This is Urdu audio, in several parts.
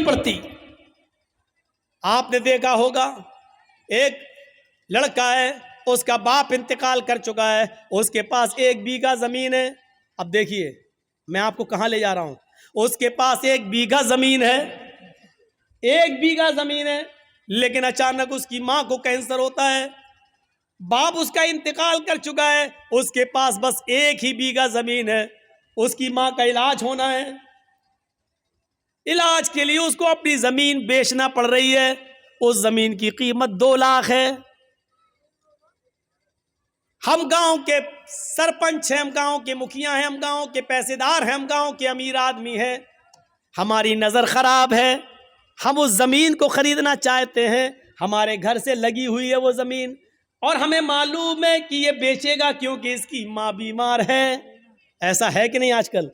نہیں پڑتی. آپ نے دیکھا ہوگا ایک لڑکا ہے, اس کا باپ انتقال کر چکا ہے, اس کے پاس 1 بیگھہ زمین ہے. اب دیکھیے میں آپ کو کہاں لے جا رہا ہوں. اس کے پاس 1 بیگھہ زمین ہے, 1 بیگھہ زمین ہے, لیکن اچانک اس کی ماں کو کینسر ہوتا ہے. باپ اس کا انتقال کر چکا ہے, اس کے پاس بس 1 ہی بیگھہ زمین ہے. اس کی ماں کا علاج ہونا ہے, علاج کے لیے اس کو اپنی زمین بیچنا پڑ رہی ہے. اس زمین کی قیمت 2 لاکھ ہے. ہم گاؤں کے سرپنچ ہیں, ہم گاؤں کے مکھیا ہیں, ہم گاؤں کے پیسے دار ہیں, ہم گاؤں کے امیر آدمی ہیں. ہماری نظر خراب ہے, ہم اس زمین کو خریدنا چاہتے ہیں. ہمارے گھر سے لگی ہوئی ہے وہ زمین, اور ہمیں معلوم ہے کہ یہ بیچے گا کیونکہ اس کی ماں بیمار ہے. ایسا ہے کہ نہیں آج کل؟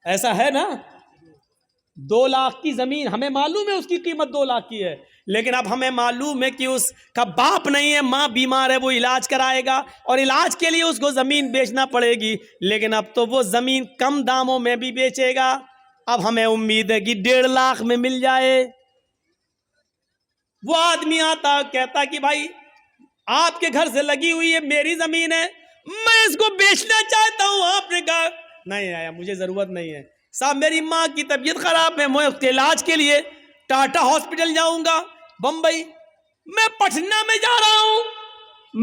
ایسا ہے نا. 2 لاکھ کی زمین, ہمیں معلوم ہے اس کی قیمت 2 لاکھ کی ہے, لیکن اب ہمیں معلوم ہے کہ اس کا باپ نہیں ہے, ماں بیمار ہے, وہ علاج کرائے گا اور علاج کے لیے اس کو زمین بیچنا پڑے گی. لیکن اب تو وہ زمین کم داموں میں بھی بیچے گا. اب ہمیں امید ہے کہ 1.5 لاکھ میں مل جائے. وہ آدمی آتا کہتا کہ بھائی آپ کے گھر سے لگی ہوئی ہے, میری زمین ہے, میں اس کو بیچنا چاہتا ہوں. آپ نے کہا نہیں آیا, مجھے ضرورت نہیں ہے صاحب, میری ماں کی طبیعت خراب ہے, میں اس کے علاج کے لیے ٹاٹا ہاسپٹل جاؤں گا, بمبئی, میں پٹنہ میں جا رہا ہوں,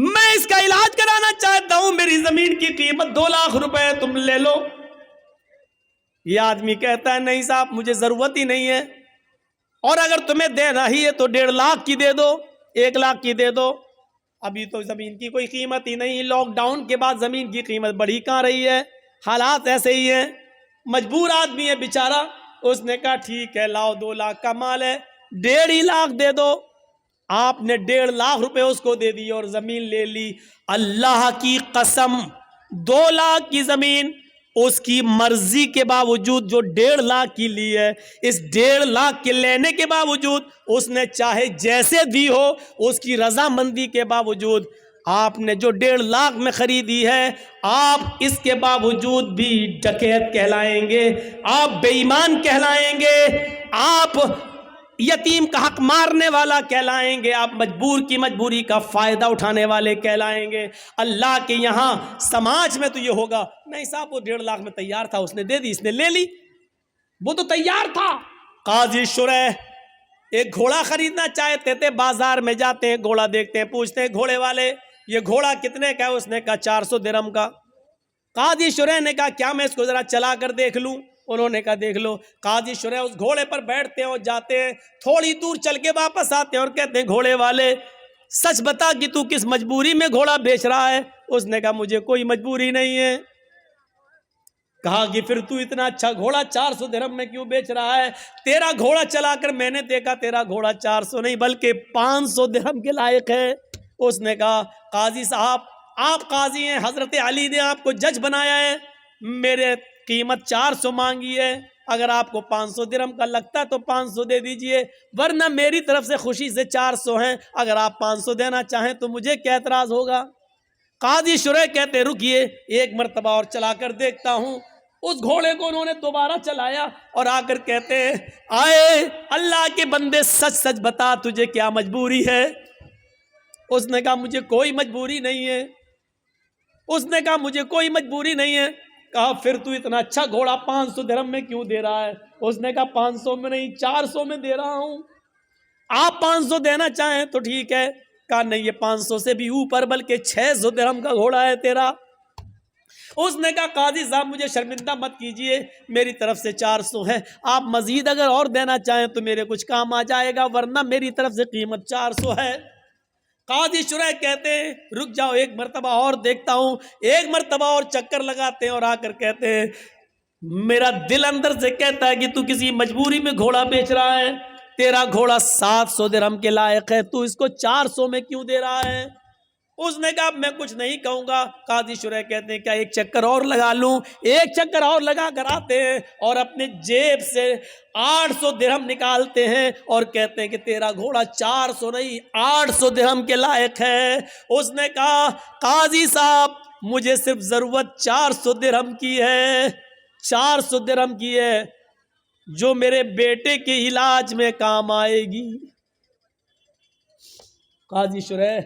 میں اس کا علاج کرانا چاہتا ہوں, میری زمین کی قیمت 2 لاکھ روپے ہے, تم لے لو. یہ آدمی کہتا ہے نہیں صاحب مجھے ضرورت ہی نہیں ہے, اور اگر تمہیں دینا ہی ہے تو 1.5 لاکھ کی دے دو, 1 لاکھ کی دے دو. ابھی تو زمین کی کوئی قیمت ہی نہیں, لاک ڈاؤن کے بعد زمین کی قیمت بڑھی کہاں رہی ہے, حالات ایسے ہی ہیں. مجبور آدمی ہے بیچارہ, اس نے کہا ٹھیک ہے لاؤ, 2 لاکھ کا مال ہے, 1.5 لاکھ دے دو. آپ نے 1.5 لاکھ روپے اس کو دے دی اور زمین لے لی. اللہ کی قسم 2 لاکھ کی زمین اس کی مرضی کے باوجود جو 1.5 لاکھ کی لی ہے, اس 1.5 لاکھ کے لینے کے باوجود اس نے چاہے جیسے دی ہو, اس کی رضامندی کے باوجود آپ نے جو 1.5 لاکھ میں خریدی ہے, آپ اس کے باوجود بھی ڈکیت کہلائیں گے, آپ بے ایمان کہلائیں گے, آپ یتیم کا حق مارنے والا کہلائیں گے, آپ مجبور کی مجبوری کا فائدہ اٹھانے والے کہلائیں گے. اللہ کے یہاں سماج میں تو یہ ہوگا نہیں صاحب وہ 1.5 لاکھ میں تیار تھا, اس نے دے دی, اس نے لے لی, وہ تو تیار تھا. قاضی شرح ایک گھوڑا خریدنا چاہتے تھے, بازار میں جاتے ہیں, گھوڑا دیکھتے ہیں, پوچھتے ہیں گھوڑے والے یہ گھوڑا کتنے کا ہے, اس نے کہا 400 درہم کا. قاضی شرح نے کہا کیا میں اس کو ذرا چلا کر دیکھ لوں, انہوں نے کہا دیکھ لو. قاضی شرح اس گھوڑے پر بیٹھتے ہیں اور جاتے ہیں, تھوڑی دور چل کے واپس آتے ہیں اور کہتے ہیں گھوڑے والے سچ بتا کہ تو کس مجبوری میں گھوڑا بیچ رہا ہے. اس نے کہا مجھے کوئی مجبوری نہیں ہے. کہا کہ پھر تو اتنا اچھا گھوڑا 400 درہم میں کیوں بیچ رہا ہے؟ تیرا گھوڑا چلا کر میں نے دیکھا, تیرا گھوڑا 400 نہیں بلکہ 500 درہم کے لائق ہے. اس نے کہا قاضی صاحب آپ قاضی ہیں, حضرت علی نے آپ کو جج بنایا ہے, میرے قیمت 400 مانگی ہے, اگر آپ کو 500 درہم کا لگتا ہے تو 500 دے دیجئے, ورنہ میری طرف سے خوشی سے 400 ہیں, اگر آپ 500 دینا چاہیں تو مجھے کیا اعتراض ہوگا؟ قاضی شرح کہتے رکیے 1 مرتبہ اور چلا کر دیکھتا ہوں. اس گھوڑے کو انہوں نے دوبارہ چلایا اور آ کر کہتے ہیں آئے اللہ کے بندے سچ سچ بتا تجھے کیا مجبوری ہے؟ اس نے کہا مجھے کوئی مجبوری نہیں ہے. اس نے کہا مجھے کوئی مجبوری نہیں ہے. کہا پھر تو اتنا اچھا گھوڑا 500 درہم میں کیوں دے رہا ہے؟ اس نے کہا 500 میں نہیں 400 میں دے رہا ہوں, آپ 500 دینا چاہیں تو ٹھیک ہے. کہا نہیں یہ 500 سے بھی اوپر بلکہ 600 درہم کا گھوڑا ہے تیرا. اس نے کہا قاضی صاحب مجھے شرمندہ مت کیجئے, میری طرف سے 400 ہے, آپ مزید اگر اور دینا چاہیں تو میرے کچھ کام آ جائے گا, ورنہ میری طرف سے قیمت 400 ہے. قاضی شرح کہتے ہیں رک جاؤ 1 مرتبہ اور دیکھتا ہوں. 1 مرتبہ اور چکر لگاتے ہیں اور آ کر کہتے ہیں میرا دل اندر سے کہتا ہے کہ تو کسی مجبوری میں گھوڑا بیچ رہا ہے, تیرا گھوڑا 700 درہم کے لائق ہے, تو اس کو 400 میں کیوں دے رہا ہے؟ اس نے کہا میں کچھ نہیں کہوں گا. قاضی شرح کہتے ہیں کیا 1 چکر اور لگا لوں؟ 1 چکر اور لگا کر آتے ہیں اور اپنے جیب سے 800 درہم نکالتے ہیں اور کہتے ہیں کہ تیرا گھوڑا 400 نہیں 800 درہم کے لائق ہے. اس نے کہا قاضی صاحب مجھے صرف ضرورت 400 درہم کی ہے, 400 درہم کی ہے. جو میرے بیٹے کے علاج میں کام آئے گی۔ قاضی شریح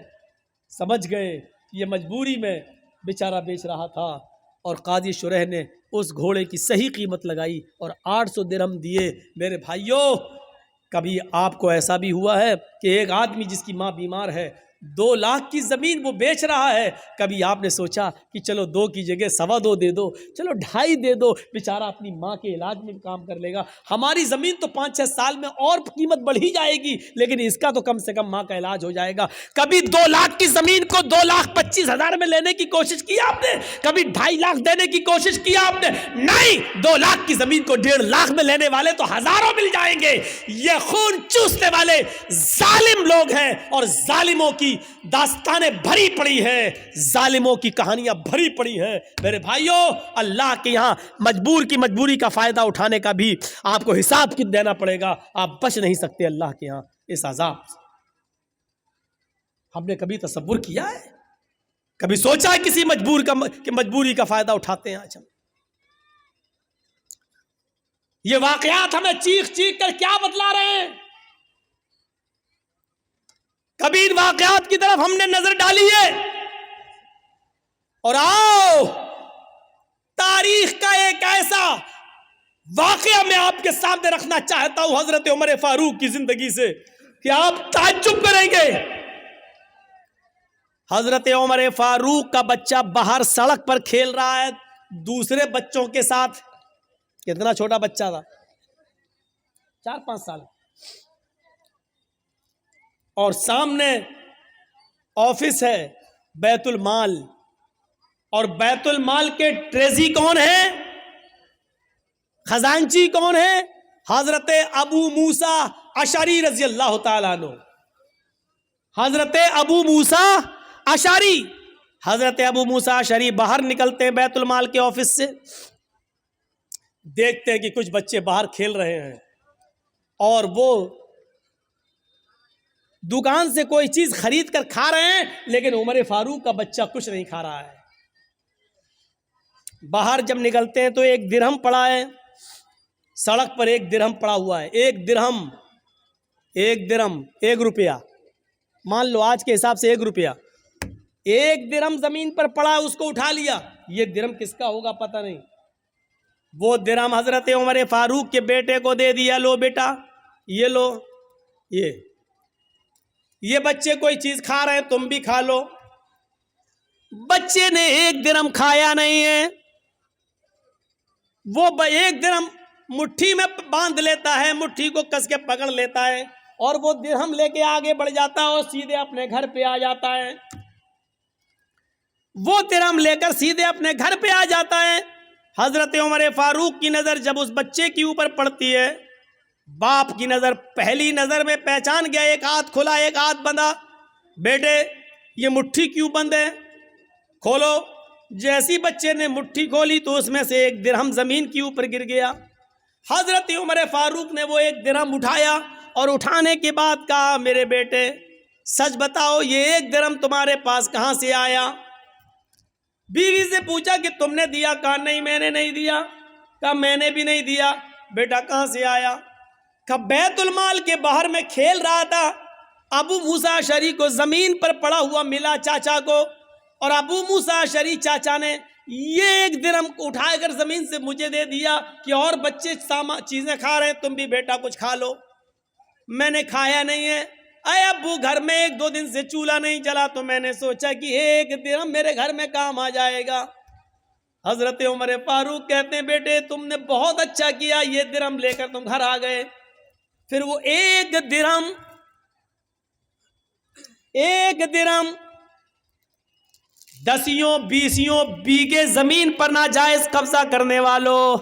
سمجھ گئے یہ مجبوری میں بیچارہ بیچ رہا تھا، اور قاضی شریح نے اس گھوڑے کی صحیح قیمت لگائی اور 800 درہم دیے۔ میرے بھائیوں، کبھی آپ کو ایسا بھی ہوا ہے کہ ایک آدمی جس کی ماں بیمار ہے 2 لاکھ کی زمین وہ بیچ رہا ہے، کبھی آپ نے سوچا کہ چلو 2 کی جگہ 2.25 دے دو، چلو 2.5 دے دو، بیچارہ اپنی ماں کے علاج میں بھی کام کر لے گا۔ ہماری زمین تو 5-6 سال میں اور قیمت بڑھی جائے گی، لیکن اس کا تو کم سے کم ماں کا علاج ہو جائے گا۔ کبھی 2 لاکھ کی زمین کو 2,25,000 میں لینے کی کوشش کی آپ نے؟ کبھی 2.5 لاکھ دینے کی کوشش کی آپ نے؟ نہیں، 2 لاکھ کی زمین کو 1.5 لاکھ میں لینے والے تو ہزاروں مل جائیں گے۔ یہ خون چوسنے والے ظالم لوگ ہیں، اور ظالموں کی داستانیں بھری پڑی ہے، ظالموں کی کہانیاں بھری پڑی ہے۔ میرے بھائیوں، اللہ کے یہاں مجبور کی مجبوری کا فائدہ اٹھانے کا بھی آپ کو حساب دینا پڑے گا، آپ بچ نہیں سکتے اللہ کے یہاں اس عذاب سے۔ ہم نے کبھی تصور کیا ہے، کبھی سوچا ہے کسی مجبوری کا فائدہ اٹھاتے ہیں آج ہم؟ یہ واقعات ہمیں چیخ چیخ کر کیا بتلا رہے ہیں؟ کبھی ان واقعات کی طرف ہم نے نظر ڈالی ہے؟ اور آؤ، تاریخ کا ایک ایسا واقعہ میں آپ کے سامنے رکھنا چاہتا ہوں حضرت عمر فاروق کی زندگی سے کہ آپ تعجب کریں گے۔ حضرت عمر فاروق کا بچہ باہر سڑک پر کھیل رہا ہے دوسرے بچوں کے ساتھ۔ کتنا چھوٹا بچہ تھا، 4-5 سال، اور سامنے آفس ہے بیت المال، اور بیت المال کے ٹریزی کون ہے، خزانچی کون ہے؟ حضرت ابو موسیٰ اشعری رضی اللہ تعالیٰ عنہ۔ حضرت ابو موسیٰ اشعری، حضرت ابو موسیٰ اشعری باہر نکلتے ہیں بیت المال کے آفس سے، دیکھتے ہیں کہ کچھ بچے باہر کھیل رہے ہیں، اور وہ دکان سے کوئی چیز خرید کر کھا رہے ہیں، لیکن عمر فاروق کا بچہ کچھ نہیں کھا رہا ہے۔ باہر جب نکلتے ہیں تو 1 درہم پڑا ہے سڑک پر، 1 درہم پڑا ہوا ہے، 1 درہم 1 روپیہ، مان لو آج کے حساب سے 1 روپیہ، 1 درہم زمین پر پڑا ہے، اس کو اٹھا لیا۔ یہ درہم کس کا ہوگا پتہ نہیں، وہ درہم حضرت عمر فاروق کے بیٹے کو دے دیا، لو بیٹا یہ لو، یہ بچے کوئی چیز کھا رہے ہیں تم بھی کھا لو۔ بچے نے 1 درہم کھایا نہیں ہے، وہ 1 درہم مٹھی میں باندھ لیتا ہے، مٹھی کو کس کے پکڑ لیتا ہے، اور وہ درہم لے کے آگے بڑھ جاتا ہے اور سیدھے اپنے گھر پہ آ جاتا ہے۔ وہ درہم لے کر سیدھے اپنے گھر پہ آ جاتا ہے۔ حضرت عمر فاروق کی نظر جب اس بچے کے اوپر پڑتی ہے، باپ کی نظر پہلی نظر میں پہچان گیا، 1 ہاتھ کھلا 1 ہاتھ بندھا، بیٹے یہ مٹھی کیوں بند ہے، کھولو۔ جیسی بچے نے مٹھی کھولی تو اس میں سے 1 درہم زمین کے اوپر گر گیا۔ حضرت عمر فاروق نے وہ 1 درہم اٹھایا، اور اٹھانے کے بعد کہا، میرے بیٹے سچ بتاؤ یہ 1 درہم تمہارے پاس کہاں سے آیا؟ بیوی سے پوچھا کہ تم نے دیا؟ کہا نہیں میں نے نہیں دیا۔ کہا میں نے بھی نہیں دیا۔ بیٹا کہاں سے آیا؟ کہا بیت المال کے باہر میں کھیل رہا تھا، ابو موسیٰ اشعری کو زمین پر پڑا ہوا ملا چاچا کو، اور ابو موسیٰ اشعری چاچا نے یہ 1 درہم اٹھا کر زمین سے مجھے دے دیا کہ اور بچے چیزیں کھا رہے ہیں تم بھی بیٹا کچھ کھا لو۔ میں نے کھایا نہیں ہے، اے ابو گھر میں 1-2 دن سے چولہا نہیں جلا تو میں نے سوچا کہ 1 درہم میرے گھر میں کام آ جائے گا۔ حضرت عمر فاروق کہتے ہیں بیٹے تم نے بہت اچھا کیا، یہ درہم لے کر تم گھر آ گئے۔ پھر وہ 1 درہم 10-20 بیگھے زمین پر ناجائز قبضہ کرنے والوں،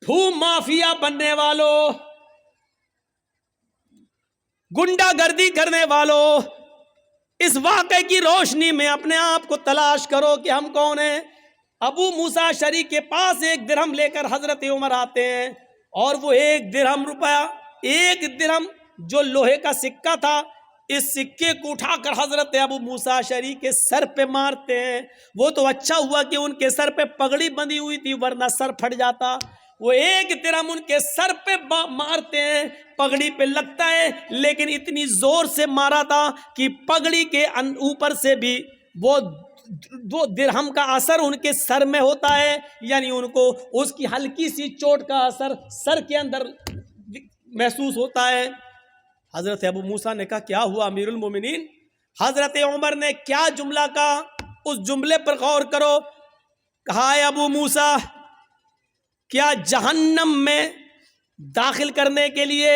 بھو مافیا بننے والوں، گنڈا گردی کرنے والوں، اس واقعے کی روشنی میں اپنے آپ کو تلاش کرو کہ ہم کون ہیں۔ ابو موسیٰ اشعری کے پاس 1 درہم لے کر حضرت عمر آتے ہیں، اور وہ 1 درہم روپیہ، 1 درہم جو لوہے کا سکہ تھا، اس سکے کو اٹھا کر حضرت ابو موسیٰ اشعری کے سر پہ مارتے ہیں۔ وہ تو اچھا ہوا کہ ان کے سر پہ پگڑی بندھی ہوئی تھی، ورنہ سر پھٹ جاتا۔ وہ ایک درہم ان کے سر پہ مارتے ہیں، پگڑی پہ لگتا ہے، لیکن اتنی زور سے مارا تھا کہ پگڑی کے اوپر سے بھی وہ درہم کا اثر ان کے سر میں ہوتا ہے، یعنی ان کو اس کی ہلکی سی چوٹ کا اثر سر کے اندر محسوس ہوتا ہے۔ حضرت ابو موسیٰ نے کہا کیا ہوا امیر المومنین؟ حضرت عمر نے کیا جملہ کہا، اس جملے پر غور کرو۔ کہا ہے ابو موسیٰ، کیا جہنم میں داخل کرنے کے لیے،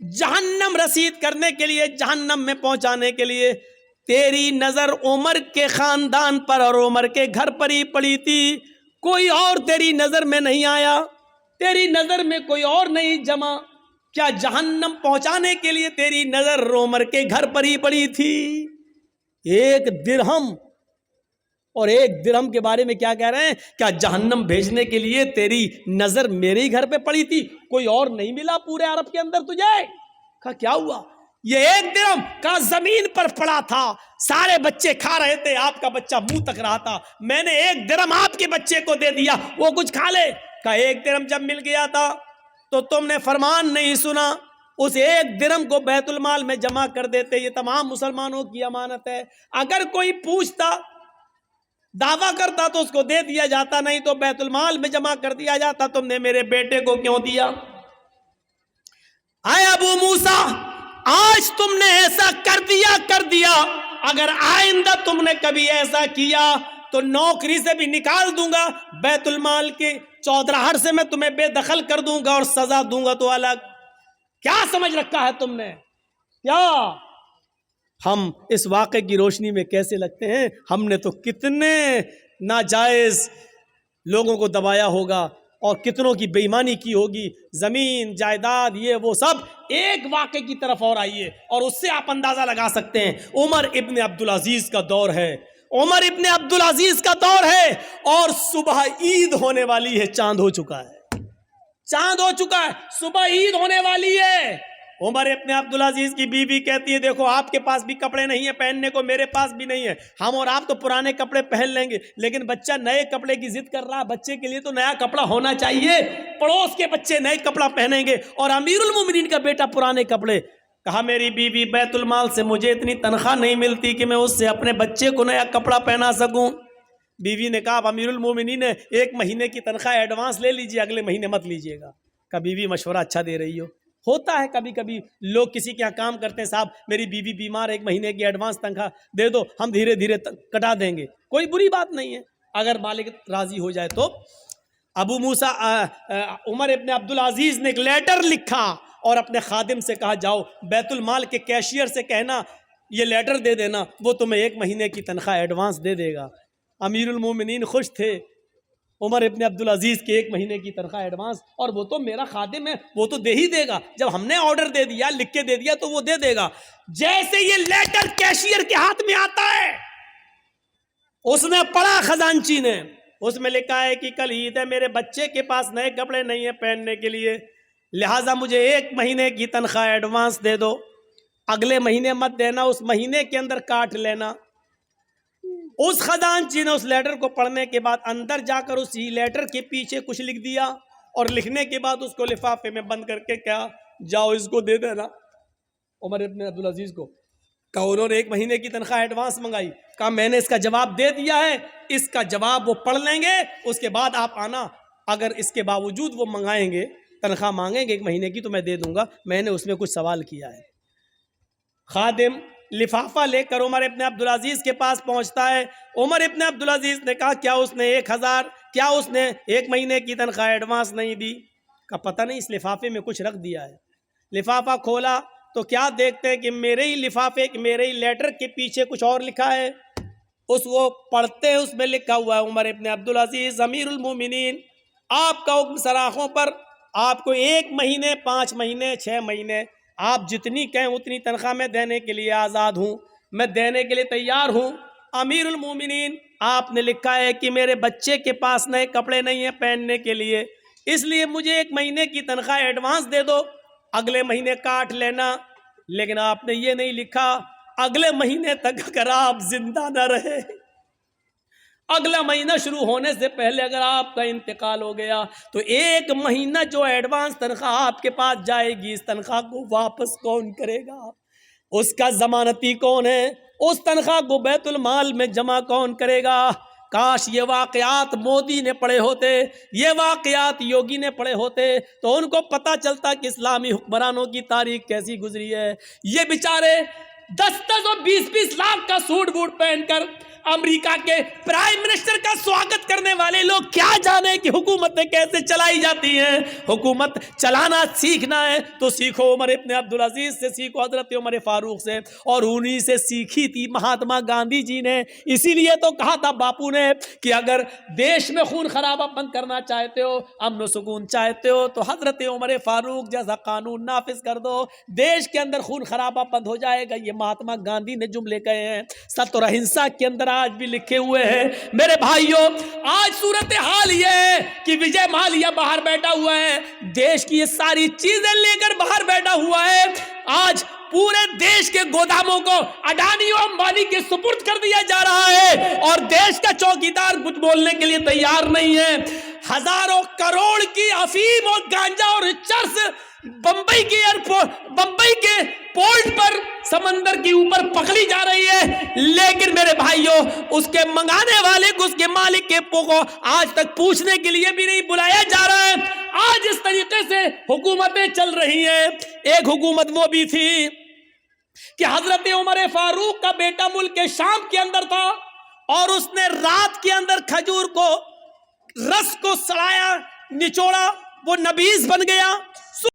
جہنم رسید کرنے کے لیے، جہنم میں پہنچانے کے لیے تیری نظر عمر کے خاندان پر اور عمر کے گھر پر ہی پڑی تھی، کوئی اور تیری نظر میں نہیں آیا، تیری نظر میں کوئی اور نہیں جمع؟ کیا جہنم پہنچانے کے لیے تیری نظر عمر کے گھر پر ہی پڑی تھی؟ ایک درہم، اور ایک درہم کے بارے میں کیا کہہ رہے ہیں؟ کیا جہنم بھیجنے کے لیے تیری نظر میرے ہی گھر پہ پڑی تھی، کوئی اور نہیں ملا پورے عرب کے اندر تجھے؟ کہا کیا ہوا؟ یہ ایک درہم کا زمین پر پڑا تھا، سارے بچے کھا رہے تھے، آپ کا بچہ منہ تک رہا تھا، میں نے ایک درہم آپ کے بچے کو دے دیا، وہ کچھ کھا لے۔ کہا ایک درہم جب مل گیا تھا تو تم نے فرمان نہیں سنا، اس ایک درہم کو بیت المال میں جمع کر دیتے، یہ تمام مسلمانوں کی امانت ہے، اگر کوئی پوچھتا دعویٰ کرتا تو اس کو دے دیا جاتا، نہیں تو بیت المال میں جمع کر دیا جاتا، تم نے میرے بیٹے کو کیوں دیا؟ اے ابو موسیٰ، آج تم نے ایسا کر دیا، اگر آئندہ تم نے کبھی ایسا کیا تو نوکری سے بھی نکال دوں گا، بیت المال کے چودراہٹ سے میں تمہیں بے دخل کر دوں گا اور سزا دوں گا تو الگ۔ کیا سمجھ رکھا ہے تم نے؟ کیا ہم اس واقعے کی روشنی میں کیسے لگتے ہیں؟ ہم نے تو کتنے ناجائز لوگوں کو دبایا ہوگا اور کتنوں کی بے ایمانی کی ہوگی، زمین جائیداد یہ وہ سب۔ ایک واقعے کی طرف اور آئیے اور اس سے آپ اندازہ لگا سکتے ہیں۔ عمر ابن عبدالعزیز کا دور ہے، عمر ابن عبدالعزیز کا دور ہے، اور صبح عید ہونے والی ہے، چاند ہو چکا ہے، چاند ہو چکا ہے، صبح عید ہونے والی ہے۔ عمر ابن عبدالعزیز کی بیوی کہتی ہے دیکھو آپ کے پاس بھی کپڑے نہیں ہیں پہننے کو، میرے پاس بھی نہیں ہے، ہم اور آپ تو پرانے کپڑے پہن لیں گے، لیکن بچہ نئے کپڑے کی ضد کر رہا، بچے کے لیے تو نیا کپڑا ہونا چاہیے، پڑوس کے بچے نئے کپڑا پہنیں گے اور امیر المومنین کا بیٹا پرانے کپڑے۔ کہا میری بیوی بیت المال سے مجھے اتنی تنخواہ نہیں ملتی کہ میں اس سے اپنے بچے کو نیا کپڑا پہنا سکوں۔ بیوی نے کہا امیر المومنین نے ایک مہینے کی تنخواہ ایڈوانس لے لیجیے، اگلے مہینے مت لیجیے گا۔ کہا بیوی مشورہ اچھا دے رہی ہو، ہوتا ہے کبھی کبھی لوگ کسی کے یہاں کام کرتے ہیں، صاحب میری بیوی بیمار ہے، ایک مہینے کی ایڈوانس تنخواہ دے دو، ہم دھیرے دھیرے کٹا دیں گے، کوئی بری بات نہیں ہے اگر مالک راضی ہو جائے تو۔ ابو موسیٰ عمر ابن عبدالعزیز نے ایک لیٹر لکھا اور اپنے خادم سے کہا جاؤ بیت المال کے کیشیئر سے کہنا یہ لیٹر دے دینا، وہ تمہیں ایک مہینے کی تنخواہ ایڈوانس دے دے گا۔ امیر المومنین خوش تھے، عمر ابن عبدالعزیز کے ایک مہینے کی تنخواہ ایڈوانس، اور وہ تو میرا خادم ہے، وہ تو دے ہی دے گا، جب ہم نے آرڈر دے دیا لکھ کے دے دیا تو وہ دے دے گا۔ جیسے یہ لیٹر کیشیئر کے ہاتھ میں آتا ہے، اس نے پڑھا خزانچی نے، اس میں لکھا ہے کہ کل عید ہے، میرے بچے کے پاس نئے کپڑے نہیں ہیں پہننے کے لیے، لہٰذا مجھے ایک مہینے کی تنخواہ ایڈوانس دے دو، اگلے مہینے مت دینا، اس مہینے کے اندر کاٹ لینا۔ اس خزانچی نے اس لیٹر کو پڑھنے کے بعد اندر جا کر اسی لیٹر کے پیچھے کچھ لکھ دیا، اور لکھنے کے بعد اس کو لفافے میں بند کر کے کہا جاؤ اس کو دے دینا عمر ابن عبدالعزیز کو۔ کہا انہوں نے ایک مہینے کی تنخواہ ایڈوانس منگائی، کہا میں نے اس کا جواب دے دیا ہے، اس کا جواب وہ پڑھ لیں گے، اس کے بعد آپ آنا، اگر اس کے باوجود وہ منگائیں گے تنخواہ مانگیں گے ایک مہینے کی تو میں دے دوں گا، میں نے اس میں کچھ سوال کیا ہے۔ خادم لفافہ لے کر عمر ابن عبدالعزیز کے پاس پہنچتا ہے، عمر ابن عبدالعزیز نے کہا کیا اس نے 1000 کیا اس نے ایک مہینے کی تنخواہ ایڈوانس نہیں دی؟ کہا پتہ نہیں، اس لفافے میں کچھ رکھ دیا ہے۔ لفافہ کھولا تو کیا دیکھتے ہیں کہ میرے ہی لفافے میرے ہی لیٹر کے پیچھے کچھ اور لکھا ہے، اس وہ پڑھتے ہیں، اس میں لکھا ہوا ہے عمر ابن عبدالعزیز امیر المومنین، آپ کا حکم سراخوں پر، آپ کو 1 مہینے 5 مہینے 6 مہینے آپ جتنی کہیں اتنی تنخواہ میں دینے کے لیے آزاد ہوں، میں دینے کے لیے تیار ہوں۔ امیر المومنین آپ نے لکھا ہے کہ میرے بچے کے پاس نئے کپڑے نہیں ہیں پہننے کے لیے، اس لیے مجھے 1 مہینے کی تنخواہ ایڈوانس دے دو، اگلے مہینے کاٹ لینا، لیکن آپ نے یہ نہیں لکھا اگلے مہینے تک اگر آپ زندہ نہ رہے، اگلا مہینہ شروع ہونے سے پہلے اگر آپ کا انتقال ہو گیا تو 1 مہینہ جو ایڈوانس تنخواہ آپ کے پاس جائے گی، اس تنخواہ کو واپس کون کرے گا؟ اس کا ضمانتی کون ہے؟ اس تنخواہ کو بیت المال میں جمع کون کرے گا؟ کاش یہ واقعات مودی نے پڑھے ہوتے، یہ واقعات یوگی نے پڑھے ہوتے تو ان کو پتہ چلتا کہ اسلامی حکمرانوں کی تاریخ کیسی گزری ہے۔ یہ بیچارے 10 اور 20 لاکھ کا سوٹ بوٹ پہن کر امریکہ کے پرائم منسٹر کا سواگت کرنے والے لوگ کیا جانے کہ حکومتیں کیسے چلائی جاتی ہیں۔ حکومت چلانا سیکھنا ہے تو سیکھو، عمر ابن عبدالعزیز سے سیکھو، حضرت عمر فاروق سے، اور انہی سے سیکھی تھی مہاتما گاندھی جی نے۔ اسی لیے تو کہا تھا باپو نے کہ اگر دیش میں خون خرابہ بند کرنا چاہتے ہو، امن و سکون چاہتے ہو تو حضرت عمر فاروق جیسا قانون نافذ کر دو، دیش کے اندر خون خرابہ بند ہو جائے گا۔ یہ مہاتما گاندھی نے جملے کہے ہیں، ستیہ اور اہنسا کے اندر آج بھی لکھے ہوئے ہیں۔ میرے بھائیوں، آج صورتحال یہ ہے کہ وجے مالیا باہر بیٹھا ہوا ہے، دیش کی یہ ساری چیزیں لے کر باہر بیٹھا ہوا ہے۔ آج پورے دیش کے گوداموں کو اڈانی اور امبانی کے سپرد کر دیا جا رہا ہے اور دیش کا چوکیدار کچھ بولنے کے لیے تیار نہیں ہے۔ ہزاروں کروڑ کی افیم اور گانجا اور چرس بمبئی کے پورٹ پر سمندر کے اوپر پکڑی جا رہی ہے، لیکن میرے بھائیوں اس کے منگانے والے کو، اس کے مالک کے کو آج تک پوچھنے کے لیے بھی نہیں بلایا جا رہا ہے۔ آج اس طریقے سے حکومتیں چل رہی ہیں۔ ایک حکومت وہ بھی تھی کہ حضرت عمر فاروق کا بیٹا ملک شام کے اندر تھا اور اس نے رات کے اندر کھجور کو، رس کو سڑایا، نچوڑا، وہ نبیذ بن گیا۔